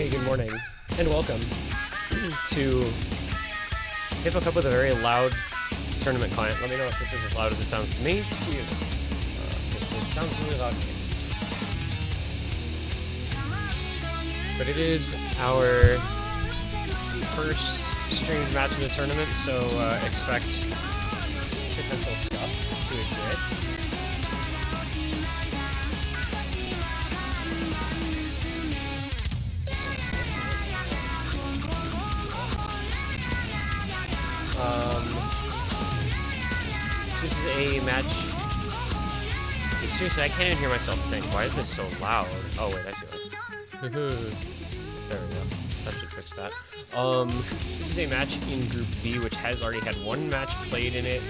Hey, good morning, and welcome to Hippo Cup with a very loud tournament client. Let me know if this is as loud as it sounds to me. To you. It sounds really loud to me. But it is our first streamed match of the tournament, so expect potential stuff to exist. This is a match. Seriously, I can't even hear myself think. Why is this so loud? Oh wait, I see it. There we go. That should fix that. This is a match in Group B, which has already had one match played in it.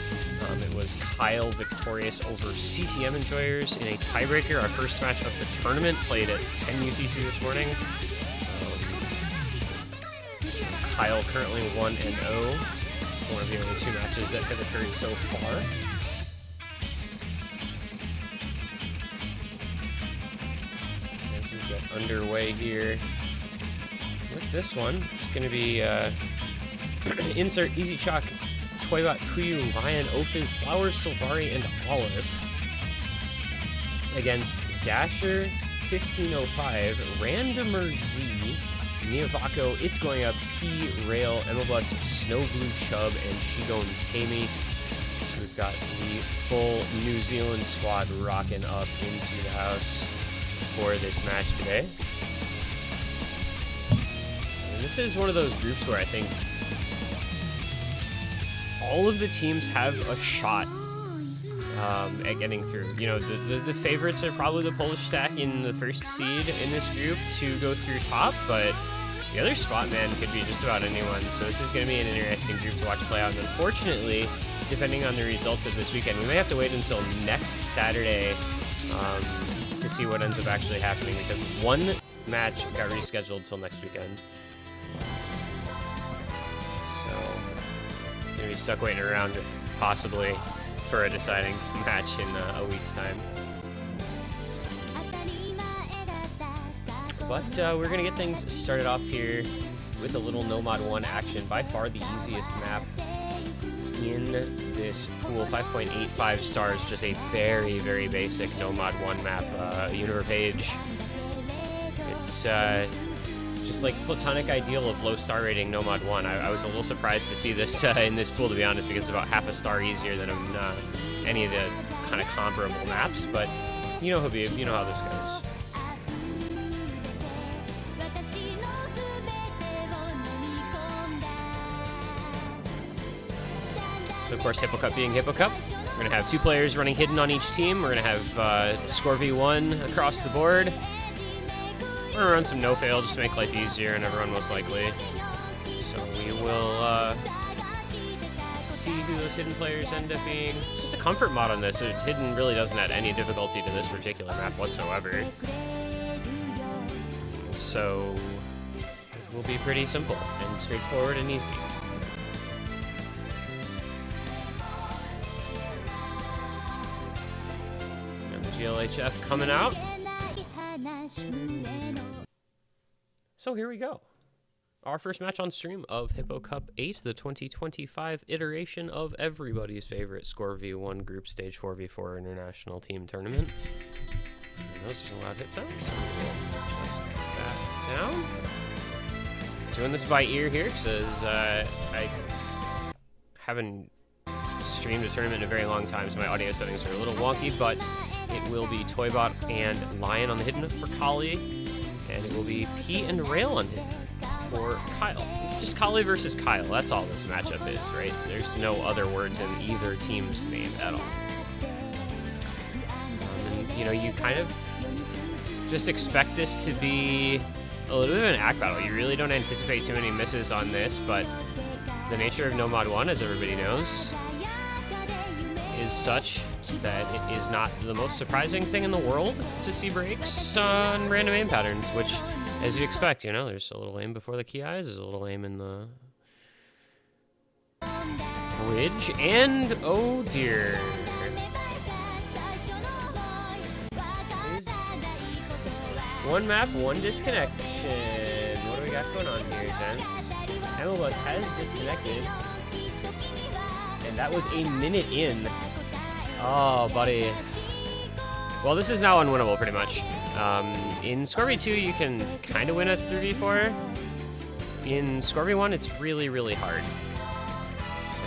It was Kyle victorious over CTM enjoyers in a tiebreaker. Our first match of the tournament, played at 10 UTC this morning. Kyle currently 1-0. One of the only two matches that have occurred so far. As we get underway here with this one, it's going to be insert Easy Shock, Toybot, Kuyu, Lion, Ophiz, Flowers, Silvari, and Olive against Dasher, 1505, Randomer Z, Miyavako, It's Going Up, P, Rail, Emilbus, Snow Blue Chubb, and Shigon Kami. So we've got the full New Zealand squad rocking up into the house for this match today. And this is one of those groups where I think all of the teams have a shot at getting through. You know, the favorites are probably the Polish stack in the first seed in this group to go through top, but the other spot man could be just about anyone. So this is going to be an interesting group to watch play out. And unfortunately, depending on the results of this weekend, we may have to wait until next Saturday to see what ends up actually happening, because one match got rescheduled till next weekend. So going to be stuck waiting around possibly for a deciding match in a week's time. But we're going to get things started off here with a little No Mod 1 action. By far the easiest map in this pool, 5.85 stars, just a very, very basic No Mod 1 map, Univer page. It's just like platonic ideal of low star rating No Mod 1. I was a little surprised to see this in this pool, to be honest, because it's about half a star easier than any of the kind of comparable maps, but you know, Habib, you know how this goes. So of course, Hippo Cup being Hippo Cup, we're going to have two players running hidden on each team. We're going to have score v1 across the board. We're going to run some no-fail just to make life easier on everyone, most likely. So we will see who those hidden players end up being. It's just a comfort mod on this. Hidden really doesn't add any difficulty to this particular map whatsoever. So it will be pretty simple and straightforward and easy. And the GLHF coming out. So here we go. Our first match on stream of Hippo Cup 8, the 2025 iteration of everybody's favorite Score v1 Group Stage 4v4 International Team Tournament. And those are some loud hit sounds, so we'll just put that down. Doing this by ear here, because I haven't streamed a tournament in a very long time, so my audio settings are a little wonky, but it will be Toybot and Lion on the hidden for Kahli, and it will be P and Rail on hidden for Kyle. It's just Kahli versus Kyle. That's all this matchup is, right? There's no other words in either team's name at all. And, you know, you kind of just expect this to be a little bit of an act battle. You really don't anticipate too many misses on this, but the nature of No Mod 1, as everybody knows, is such that it is not the most surprising thing in the world to see breaks on random aim patterns, which, as you expect, you know, there's a little aim before the key eyes, there's a little aim in the bridge, and oh dear. One map, one disconnection. got going on here, gents? MLS has disconnected. And that was a minute in. Oh, buddy. Well, this is now unwinnable, pretty much. In Scorby 2, you can kind of win a 3v4. In Scorby 1, it's really, really hard.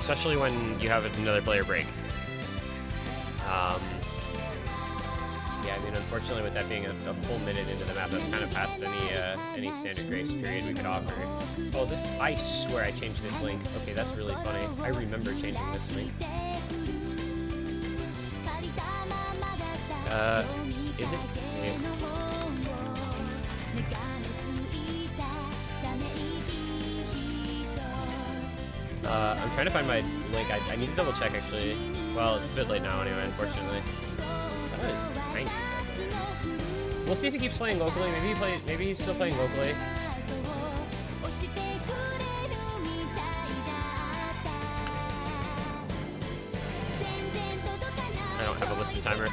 Especially when you have another player break. Yeah, I mean, unfortunately, with that being a full minute into the map, that's kind of past any standard grace period we could offer. Oh, this, I swear I changed this link. Okay, that's really funny. I remember changing this link. Is it? Yeah. I'm trying to find my link. I need to double check, actually. Well, it's a bit late now anyway, unfortunately. That was 90 seconds. We'll see if he keeps playing locally. Maybe he's still playing locally. I don't have a listed timer.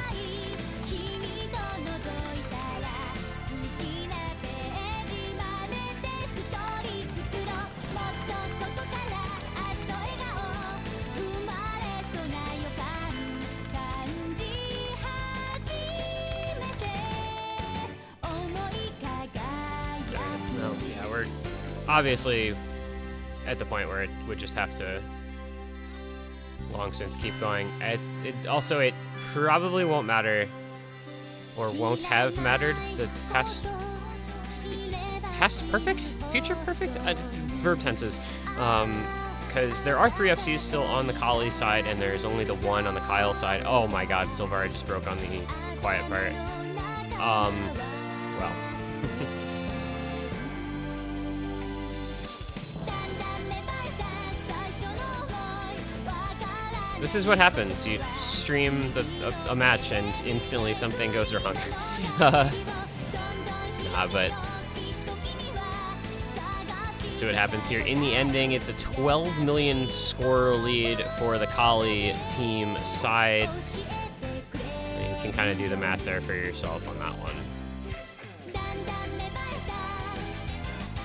Obviously at the point where it would just have to long since keep going. It probably won't matter, or won't have mattered, the past perfect, future perfect, verb tenses, because there are 3 FCs still on the Kahli side and there's only the 1 on the Kyle side. Oh my god, Silvara just broke on the quiet part. Well. This is what happens. You stream a match and instantly something goes wrong. But see what happens here. In the ending, it's a 12 million score lead for the Kahli team side. And you can kind of do the math there for yourself on that one.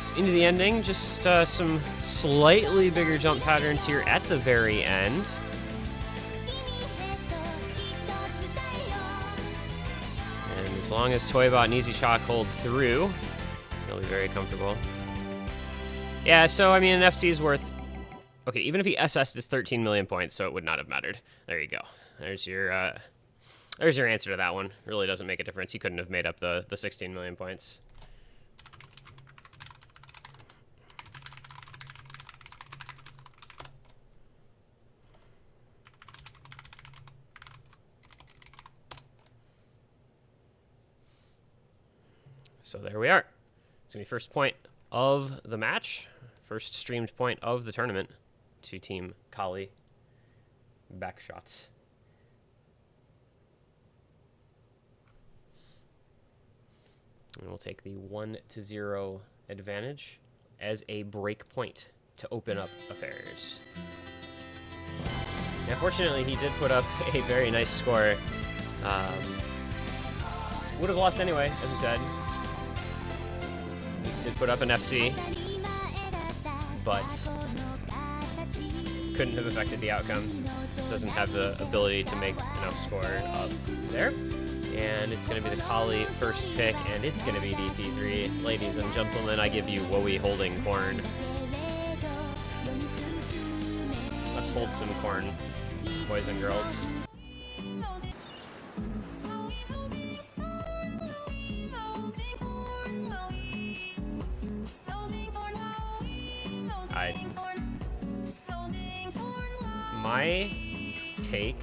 So into the ending, just some slightly bigger jump patterns here at the very end. As long as Toybot and Easy Chalk hold through, he'll be very comfortable. Yeah, so, I mean, an FC is worth... Okay, even if he SS'd his 13 million points, so it would not have mattered. There you go. There's your answer to that one. Really doesn't make a difference. He couldn't have made up the 16 million points. So there we are. It's going to be first point of the match. First streamed point of the tournament to Team Kahli Backshots. And we'll take the 1-0 advantage as a break point to open up affairs. Now, fortunately, he did put up a very nice score. Would have lost anyway, as we said. He did put up an FC, but couldn't have affected the outcome. Doesn't have the ability to make enough score up there. And it's going to be the Kahli first pick, and it's going to be DT3. Ladies and gentlemen, I give you Wowie holding corn. Let's hold some corn, boys and girls. My take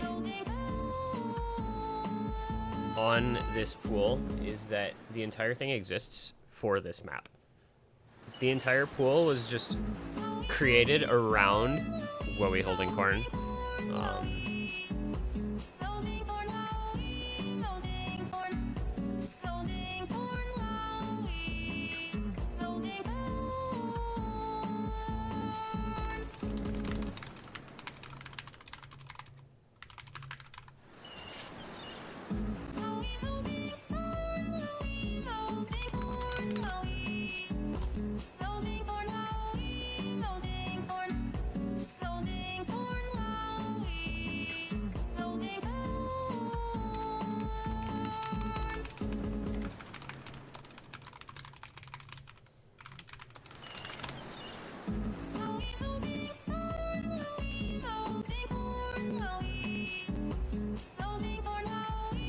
on this pool is that the entire thing exists for this map. The entire pool was just created around Wowie holding corn.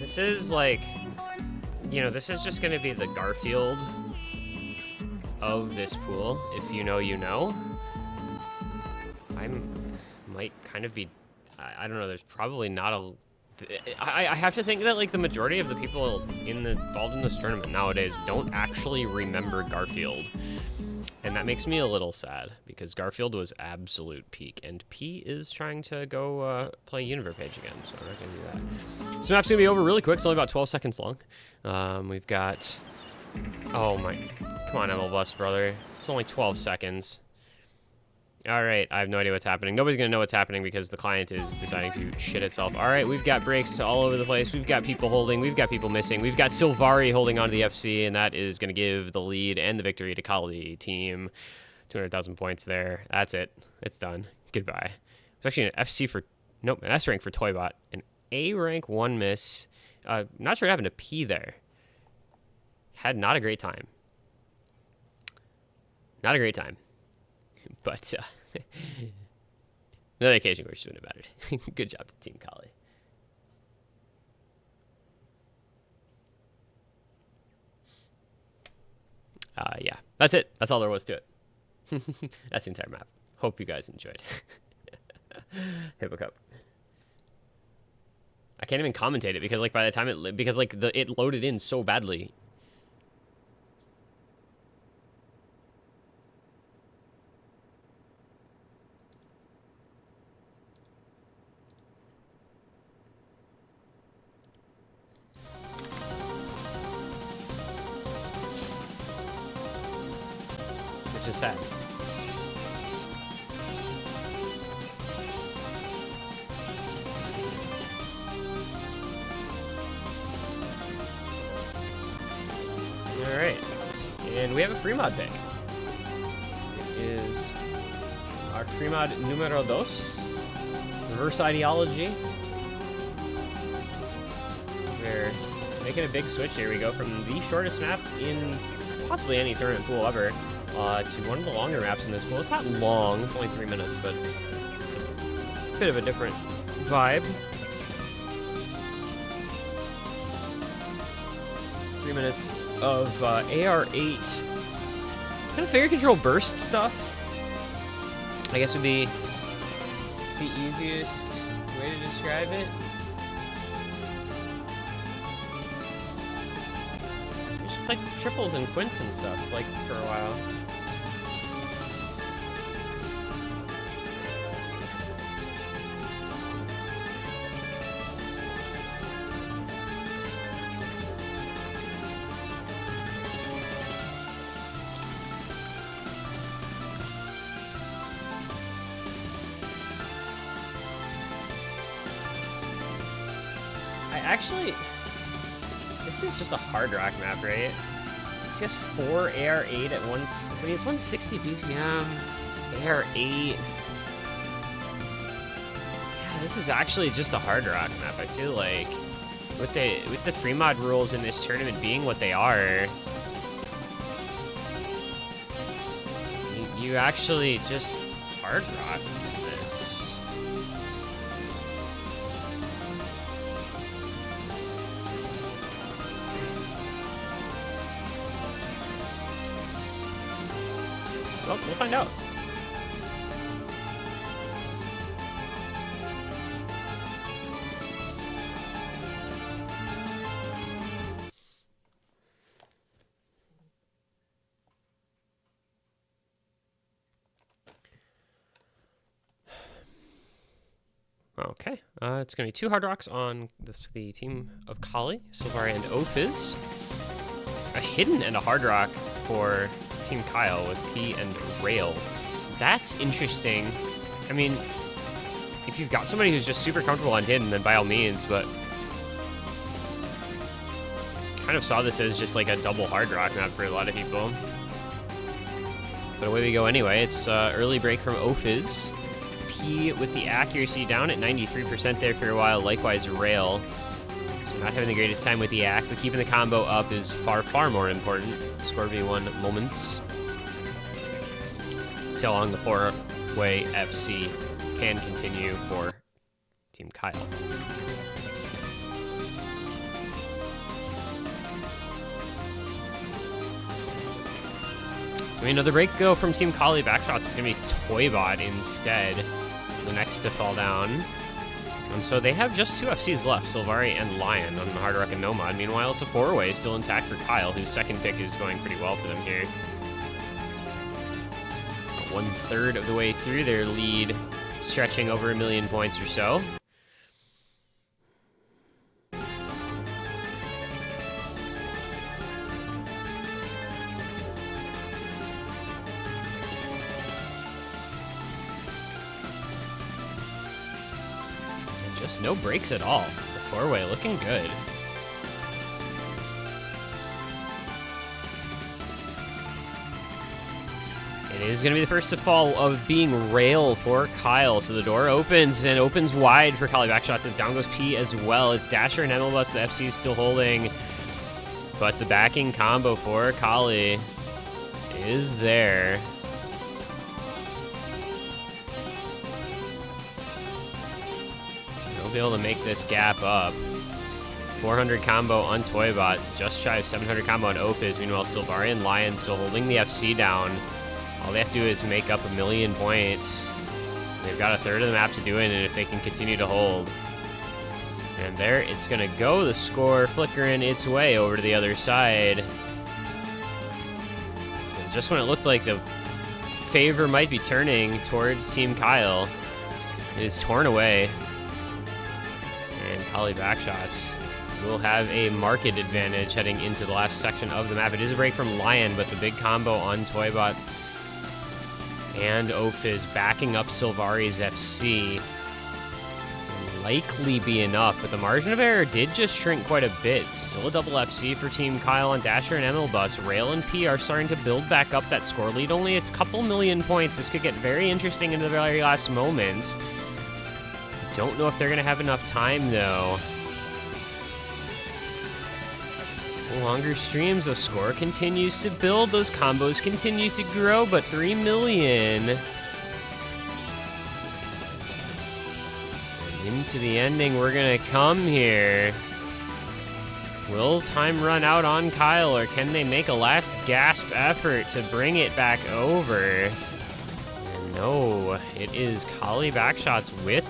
This is like, you know, this is just going to be the Garfield of this pool. If you know, you know. Might kind of be, I don't know, there's probably not a, I have to think that like the majority of the people involved in this tournament nowadays don't actually remember Garfield. And that makes me a little sad because Garfield was absolute peak, and P is trying to go play Univerpage again, so we're not going to do that. This map's going to be over really quick. It's only about 12 seconds long. We've got, oh my, come on MLBus, brother. It's only 12 seconds. All right, I have no idea what's happening. Nobody's going to know what's happening because the client is deciding to shit itself. All right, we've got breaks all over the place. We've got people holding. We've got people missing. We've got Silvari holding onto the FC, and that is going to give the lead and the victory to Kahli team. 200,000 points there. That's it. It's done. Goodbye. It's actually an FC for, nope, an S rank for Toybot. An A rank 1 miss. Not sure what happened to P there. Had not a great time. Not a great time. But another occasion where she wouldn't have mattered. Good job to Team Kahli. Yeah, that's it. That's all there was to it. That's the entire map. Hope you guys enjoyed. Hippo Cup. I can't even commentate it because like by the time it loaded in so badly. Just that. All right, and we have a free mod pick. It is our free mod numero dos, reverse ideology. We're making a big switch here. We go from the shortest map in possibly any tournament pool ever to one of the longer maps in this pool. It's not long, it's only 3 minutes, but it's a bit of a different vibe. 3 minutes of AR8. Kind of figure control burst stuff, I guess would be the easiest way to describe it. Just like triples and quints and stuff, like for a while. Actually, this is just a hard rock map, right? It's just 4 AR8 at once. I mean, it's 160 BPM. AR8. Yeah, this is actually just a hard rock map. I feel like with the free mod rules in this tournament being what they are, you actually just hard rock this. Well, we'll find out. Okay, it's going to be 2 hard rocks on the team of Kahli, Silvari, and Ophiz. A hidden and a hard rock for Team Kyle with P and Rail. That's interesting. I mean, if you've got somebody who's just super comfortable on hidden, then by all means, but kind of saw this as just like a double hard rock map for a lot of people. But away we go anyway. It's early break from Ophiz. P with the accuracy down at 93% there for a while. Likewise, Rail. So not having the greatest time with the act, but keeping the combo up is far, far more important. Score V1 moments. See how long the 4-way FC can continue for Team Kyle. So another break go from Team Kahli Backshots. It's going to be Toybot instead, the next to fall down. And so they have just 2 FCs left, Silvari and Lion on Hard Rock and Nomad. Meanwhile, it's a 4-way still intact for Kyle, whose second pick is going pretty well for them here. 1/3 of the way through their lead, stretching over 1 million points or so. Just no breaks at all. The 4-way looking good. It is going to be the first to fall of being rail for Kyle. So the door opens and opens wide for Kahli Backshots. And down goes P as well. It's Dasher and Emilbus. The FC is still holding. But the backing combo for Kahli is there. They'll be able to make this gap up. 400 combo on Toybot, just shy of 700 combo on Ophiz. Meanwhile, Silvari and Lion still holding the FC down. All they have to do is make up 1 million points. They've got 1/3 of the map to do it, and if they can continue to hold. And there it's going to go. The score flickering its way over to the other side. And just when it looked like the favor might be turning towards Team Kyle, it is torn away. And Kahli Backshots will have a marked advantage heading into the last section of the map. It is a break from Lion, but the big combo on Toybot and Ophiz backing up Silvari's FC will likely be enough, but the margin of error did just shrink quite a bit. Still a double FC for Team Kyle on Dasher and Emilbus. Rail and P are starting to build back up that score lead. Only a couple million points. This could get very interesting into the very last moments. Don't know if they're going to have enough time, though. Longer streams, the score continues to build, those combos continue to grow, but 3 million. And into the ending, we're gonna come here. Will time run out on Kyle, or can they make a last gasp effort to bring it back over? And no, it is Kahli Backshots with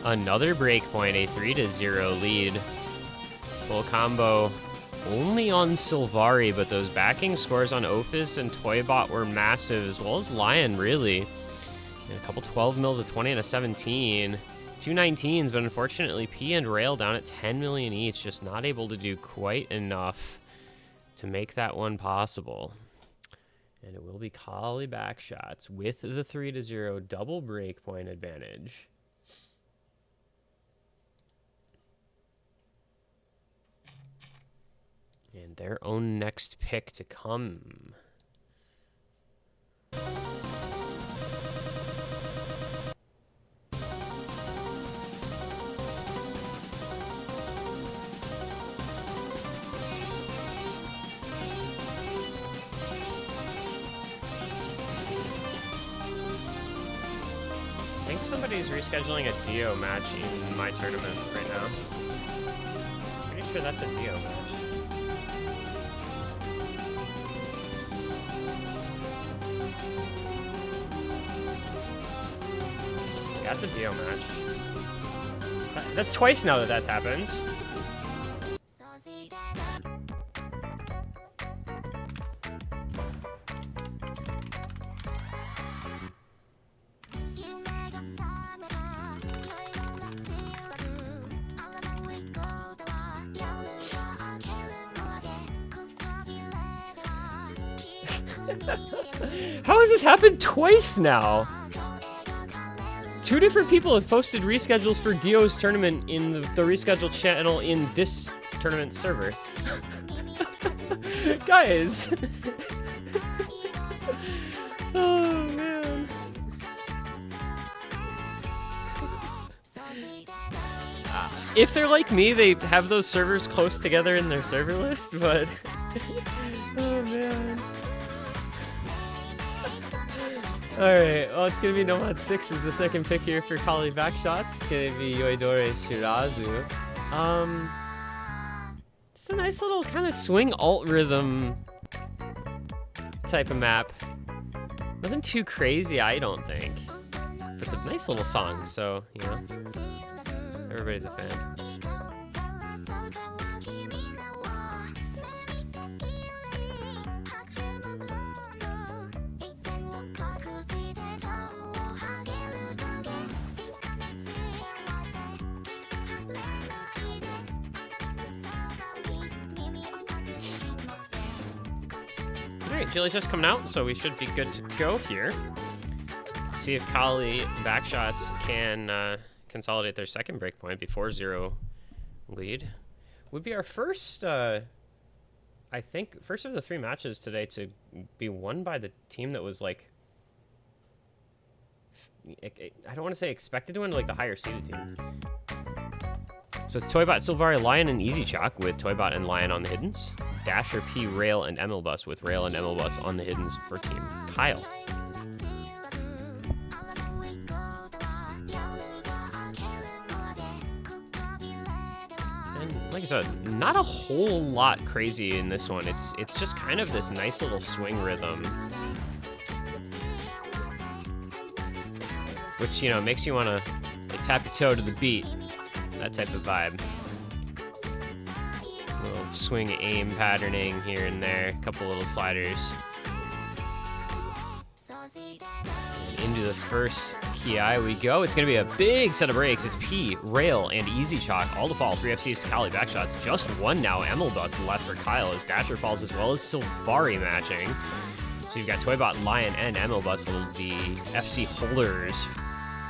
another breakpoint, a 3-0 lead. Full combo only on Silvari, but those backing scores on Ophiz and Toybot were massive, as well as Lion, really. And a couple 12 mils, a 20 and a 17. 2 19s, but unfortunately P and Rail down at 10 million each, just not able to do quite enough to make that one possible. And it will be Kahli Backshots with the 3-0 double breakpoint advantage. And their own next pick to come. I think somebody's rescheduling a Dio match in my tournament right now. Pretty sure that's a Dio match. That's a Dio match. That's twice now that that's happened. How has this happened twice now? 2 different people have posted reschedules for Dio's tournament in the rescheduled channel in this tournament server. Guys! Oh, man. If they're like me, they have those servers close together in their server list, but... Oh, man. Alright, well, it's going to be Nomad 6 as the second pick here for Kahli Backshots. It's going to be Yoidore Shirazu. Just a nice little kind of swing alt rhythm type of map. Nothing too crazy, I don't think. But it's a nice little song, so, you know, everybody's a fan. Alright, Jilly's just coming out, so we should be good to go here. See if Kahli Backshots can consolidate their second breakpoint before 0 lead. Would be our first, I think, first of the 3 matches today to be won by the team that was like, I don't want to say expected to win, like the higher seeded team. So it's Toybot, Sylvari, Lion, and Easy Chalk with Toybot and Lion on the hiddens. Dasher, P, Rail, and Emilbus with Rail and Emilbus on the hiddens for Team Kyle. And like I said, not a whole lot crazy in this one. It's just kind of this nice little swing rhythm, which, you know, makes you want to tap your toe to the beat. That type of vibe. Little swing aim patterning here and there, a couple little sliders. Into the first PI we go. It's going to be a big set of breaks. It's P, Rail, and Easy Chalk. All to fall. 3 FCs to Kahli Backshots. Just one now. Emilbus left for Kyle as Dasher falls, as well as Sylvari matching. So you've got Toybot, Lion, and Emilbus, the FC holders.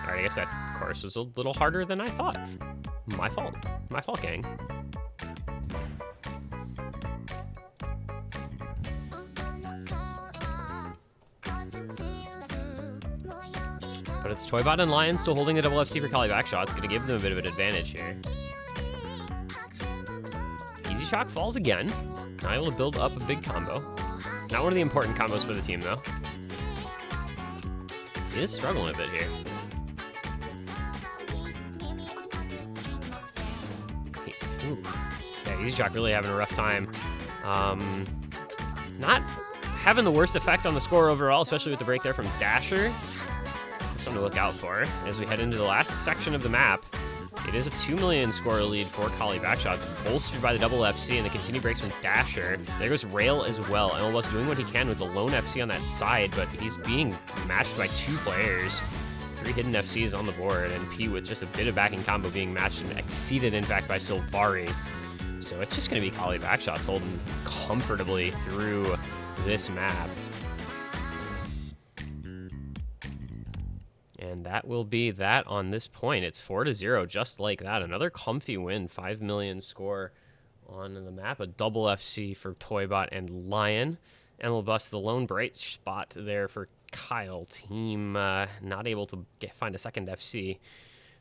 All right, I guess that course was a little harder than I thought. My fault. My fault, gang. But it's Toybot and Lion still holding the double FC for Kahli Backshots. Going to give them a bit of an advantage here. Easy Chalk falls again. Now able to build up a big combo. Not one of the important combos for the team, though. He is struggling a bit here. Ooh. Yeah, Easy Chalk really having a rough time. Not having the worst effect on the score overall, especially with the break there from Dasher. Something to look out for as we head into the last section of the map. It is a 2 million score lead for Kahli Backshots, bolstered by the double FC and the continued breaks from Dasher. There goes Rail as well. Emilbus doing what he can with the lone FC on that side, but he's being matched by 2 players. 3 hidden FCs on the board, and P with just a bit of backing combo being matched and exceeded, in fact, by Sylvari. So it's just going to be Kahli Backshots holding comfortably through this map. And that will be that on this point. It's 4-0, just like that. Another comfy win, 5 million score on the map. A double FC for Toybot and Lion. Emilbus, the lone bright spot there for Kyle. Team not able to find a second FC,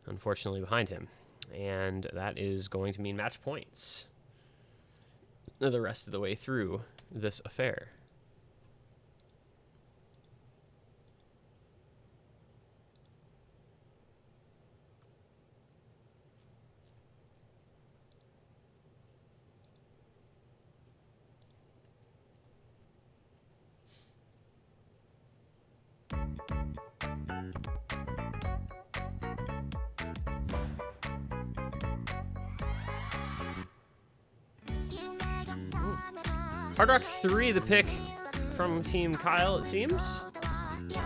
unfortunately, behind him. And that is going to mean match points the rest of the way through this affair. Hard Rock 3, the pick from Team Kyle, it seems. So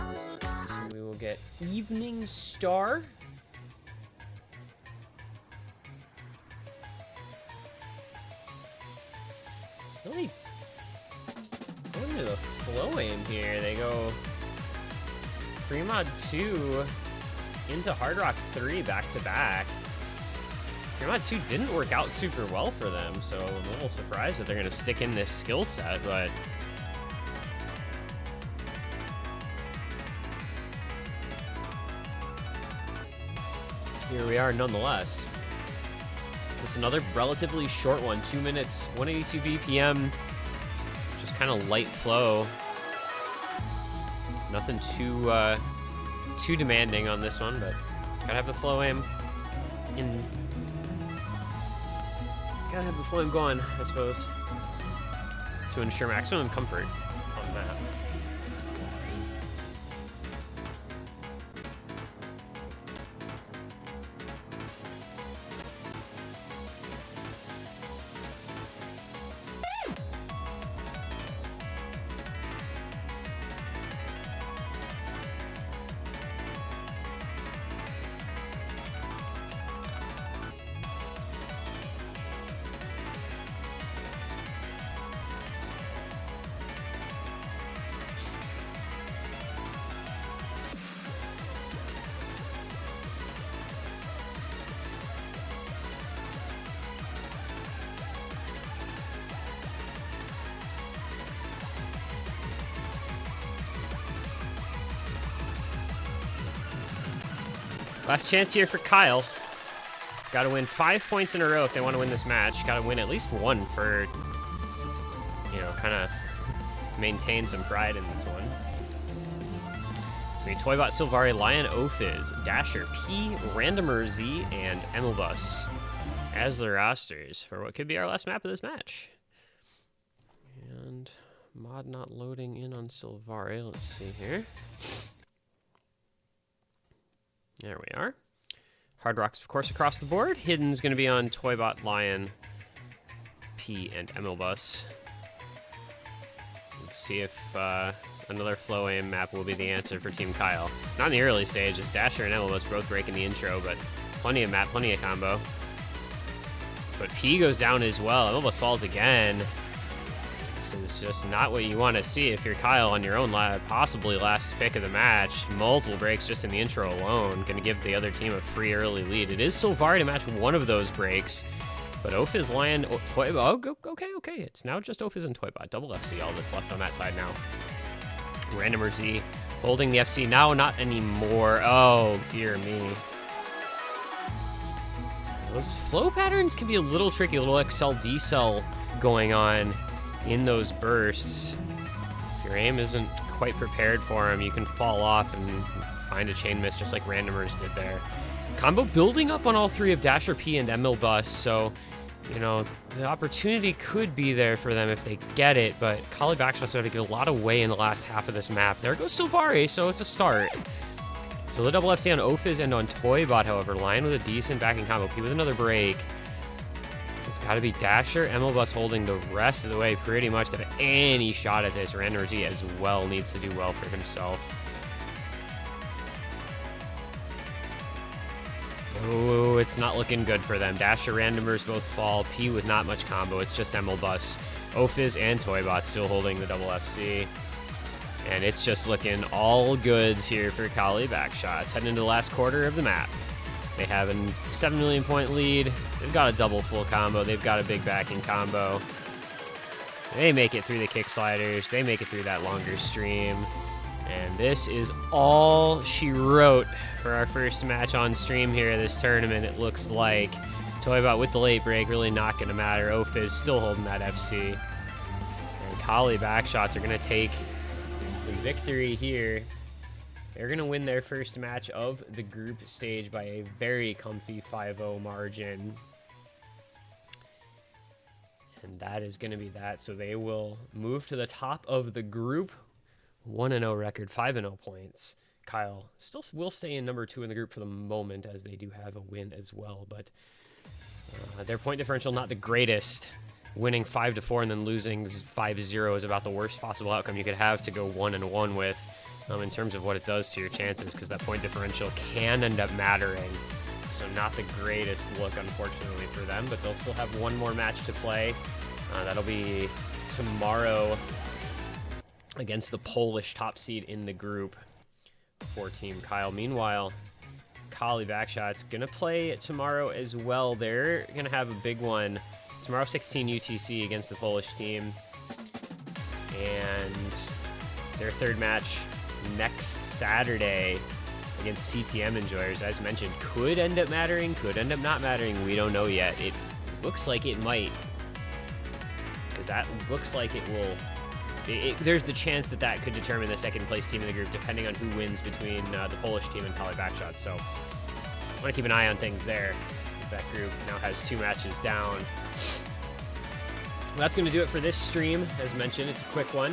we will get Evening Star. Really going to the flow aim here. They go 3 mod 2 into Hard Rock 3 back to back. 3 mod 2 didn't work out super well for them, so I'm a little surprised that they're going to stick in this skill set, but here we are nonetheless. This is another relatively short one, 2 minutes, 182 BPM, just kind of light flow. Nothing too demanding on this one, but gotta have the flow aim in. Gotta have the flame going, I suppose, to ensure maximum comfort on the map. Last chance here for Kyle. Got to win 5 points in a row if they want to win this match. Got to win at least one for, you know, kind of maintain some pride in this one. It's going to be Toybot, Silvari, Lion, Ophiz, Dasher, P, Randomer Z, and Emelbus as the rosters for what could be our last map of this match. And mod not loading in on Silvari. Let's see here. There we are. Hard Rocks, of course, across the board. Hidden's going to be on Toybot, Lion, P, and Emelbus. Let's see if another flow aim map will be the answer for Team Kyle. Not in the early stages. Dasher and Emelbus both breaking the intro, but plenty of map, plenty of combo. But P goes down as well. Emelbus falls again. This is just not what you want to see if you're Kyle on your own possibly last pick of the match. Multiple breaks just in the intro alone. Going to give the other team a free early lead. It is Silvari to match one of those breaks. But Ophiz, Lion, Toybot. Oh, okay. It's now just Ophiz and Toybot. Double FC, all that's left on that side now. Randomer Z holding the FC. Now, not anymore. Oh, dear me. Those flow patterns can be a little tricky. A little XL decel going on in those bursts. If your aim isn't quite prepared for them, you can fall off and find a chain miss just like Randomers did there. Combo building up on all three of Dasher, P, and Emelbus, so, you know, the opportunity could be there for them if they get it, but Kahli Backshots have to get a lot away in the last half of this map. There goes Silvari, so it's a start. So the double FC on Ophiz and on Toybot, however. Lion with a decent backing combo, P with another break. So it's got to be Dasher, Emelbus holding the rest of the way pretty much to have any shot at this. Randomer Z as well needs to do well for himself. Oh, it's not looking good for them. Dasher, Randomers both fall. P with not much combo. It's just Emelbus. Ophiz and Toybot still holding the double FC. And it's just looking all goods here for Kahli Backshots. Heading into the last quarter of the map. They have a 7 million point lead. They've got a double full combo. They've got a big backing combo. They make it through the kick sliders. They make it through that longer stream. And this is all she wrote for our first match on stream here this tournament. It looks like Toybot with the late break, really not going to matter. Ophiz still holding that FC. And Kahli Backshots are going to take the victory here. They're going to win their first match of the group stage by a very comfy 5-0 margin. And that is going to be that. So they will move to the top of the group. 1-0 record, 5-0 points. Kyle still will stay in number 2 in the group for the moment, as they do have a win as well. But their point differential not the greatest. Winning 5-4 and then losing 5-0 is about the worst possible outcome you could have to go 1-1 with, in terms of what it does to your chances, because that point differential can end up mattering. So not the greatest look, unfortunately, for them, but they'll still have one more match to play. That'll be tomorrow against the Polish top seed in the group for Team Kyle. Meanwhile, Kahli Backshots going to play tomorrow as well. They're going to have a big one tomorrow, 16 UTC against the Polish team. And their third match next Saturday against CTM Enjoyers, as mentioned, could end up mattering, could end up not mattering. We don't know yet. It looks like it might, because that looks like it will. There's the chance that that could determine the second place team in the group, depending on who wins between the Polish team and Kahli Backshots. So I want to keep an eye on things there, because that group now has 2 matches down. Well, that's going to do it for this stream. As mentioned, it's a quick one.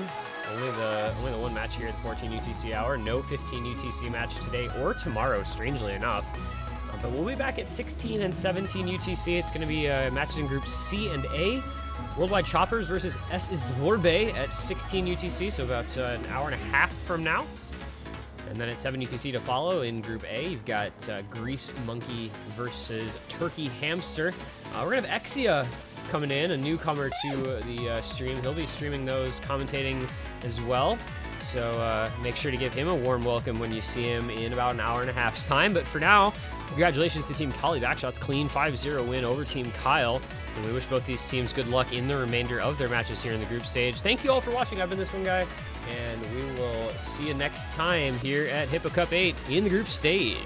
Only the one match here at the 14 UTC hour. No 15 UTC match today or tomorrow, strangely enough. But we'll be back at 16 and 17 UTC. It's going to be matches in groups C and A. Worldwide Choppers versus S. Zvorbe at 16 UTC, so about an hour and a half from now. And then at 7 UTC to follow in Group A, you've got Grease Monkey versus Turkey Hamster. We're going to have Exia coming in, a newcomer to the stream. He'll be streaming those, commentating as well. So make sure to give him a warm welcome when you see him in about an hour and a half's time. But for now, congratulations to Team Kahli Backshots. Clean 5-0 win over Team Kyle. And we wish both these teams good luck in the remainder of their matches here in the group stage. Thank you all for watching. I've been this one guy, and we will see you next time here at Hippo Cup 8 in the group stage.